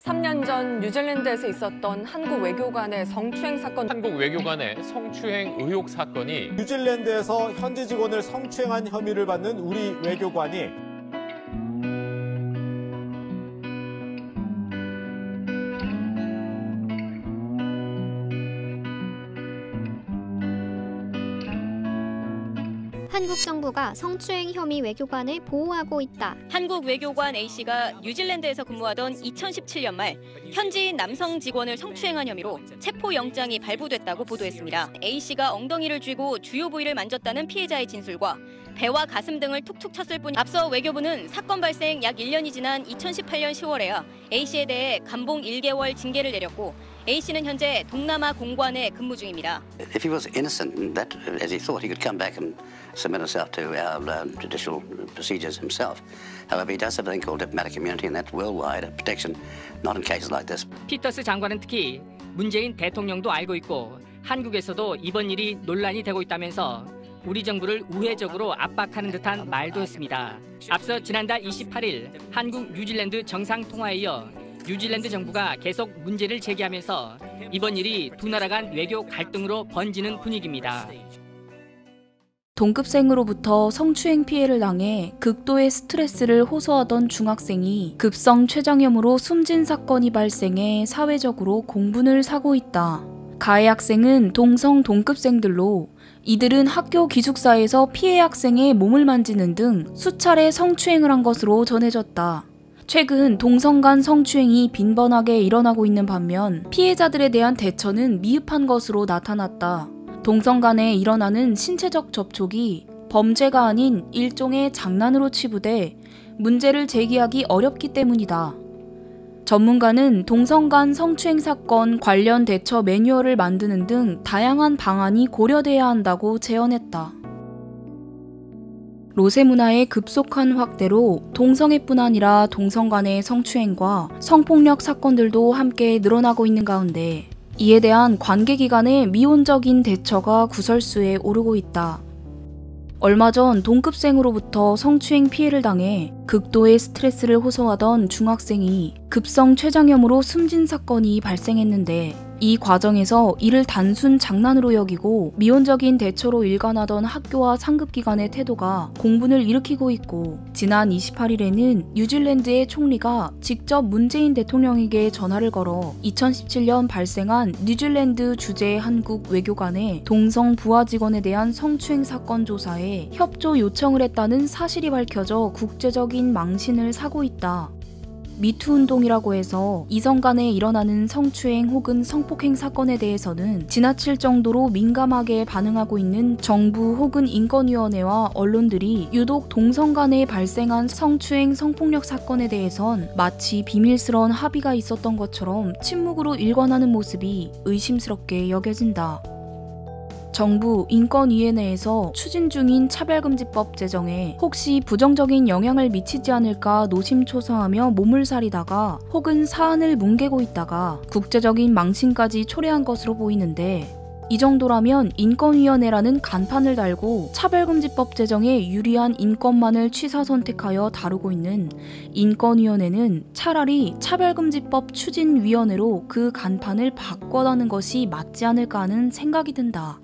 3년 전 뉴질랜드에서 있었던 한국 외교관의 성추행 사건. 한국 외교관의 성추행 의혹 사건이 뉴질랜드에서 현지 직원을 성추행한 혐의를 받는 우리 외교관이 한국 정부가 성추행 혐의 외교관을 보호하고 있다. 한국 외교관 A씨가 뉴질랜드에서 근무하던 2017년 말 현지인 남성 직원을 성추행한 혐의로 체포영장이 발부됐다고 보도했습니다. A씨가 엉덩이를 쥐고 주요 부위를 만졌다는 피해자의 진술과 배와 가슴 등을 툭툭 쳤을 뿐. 앞서 외교부는 사건 발생 약 1년이 지난 2018년 10월에야 A씨에 대해 감봉 1개월 징계를 내렸고 A씨는 현재 동남아 공관에 근무 중입니다. If he was innocent, that as he thought, he could come back and submit himself to our judicial procedures himself. However, he does have a thing called diplomatic immunity, and that's worldwide protection, not in cases like this. 피터스 장관은 특히 문재인 대통령도 알고 있고 한국에서도 이번 일이 논란이 되고 있다면서 우리 정부를 우회적으로 압박하는 듯한 말도 했습니다. 앞서 지난달 28일 한국 뉴질랜드 정상통화에 이어 뉴질랜드 정부가 계속 문제를 제기하면서 이번 일이 두 나라 간 외교 갈등으로 번지는 분위기입니다. 동급생으로부터 성추행 피해를 당해 극도의 스트레스를 호소하던 중학생이 급성 췌장염으로 숨진 사건이 발생해 사회적으로 공분을 사고 있다. 가해 학생은 동성 동급생들로 이들은 학교 기숙사에서 피해 학생의 몸을 만지는 등 수차례 성추행을 한 것으로 전해졌다. 최근 동성 간 성추행이 빈번하게 일어나고 있는 반면 피해자들에 대한 대처는 미흡한 것으로 나타났다. 동성 간에 일어나는 신체적 접촉이 범죄가 아닌 일종의 장난으로 치부돼 문제를 제기하기 어렵기 때문이다. 전문가는 동성 간 성추행 사건 관련 대처 매뉴얼을 만드는 등 다양한 방안이 고려돼야 한다고 제언했다. 로세 문화의 급속한 확대로 동성애뿐 아니라 동성 간의 성추행과 성폭력 사건들도 함께 늘어나고 있는 가운데 이에 대한 관계기관의 미온적인 대처가 구설수에 오르고 있다. 얼마 전 동급생으로부터 성추행 피해를 당해 극도의 스트레스를 호소하던 중학생이 급성 췌장염으로 숨진 사건이 발생했는데 이 과정에서 이를 단순 장난으로 여기고 미온적인 대처로 일관하던 학교와 상급기관의 태도가 공분을 일으키고 있고 지난 28일에는 뉴질랜드의 총리가 직접 문재인 대통령에게 전화를 걸어 2017년 발생한 뉴질랜드 주재 한국 외교관의 동성 부하 직원에 대한 성추행 사건 조사에 협조 요청을 했다는 사실이 밝혀져 국제적인 망신을 사고 있다. 미투 운동이라고 해서 이성 간에 일어나는 성추행 혹은 성폭행 사건에 대해서는 지나칠 정도로 민감하게 반응하고 있는 정부 혹은 인권위원회와 언론들이 유독 동성 간에 발생한 성추행 성폭력 사건에 대해선 마치 비밀스러운 합의가 있었던 것처럼 침묵으로 일관하는 모습이 의심스럽게 여겨진다. 정부 인권위원회에서 추진 중인 차별금지법 제정에 혹시 부정적인 영향을 미치지 않을까 노심초사하며 몸을 사리다가 혹은 사안을 뭉개고 있다가 국제적인 망신까지 초래한 것으로 보이는데 이 정도라면 인권위원회라는 간판을 달고 차별금지법 제정에 유리한 인권만을 취사 선택하여 다루고 있는 인권위원회는 차라리 차별금지법 추진위원회로 그 간판을 바꿔다는 것이 맞지 않을까 하는 생각이 든다.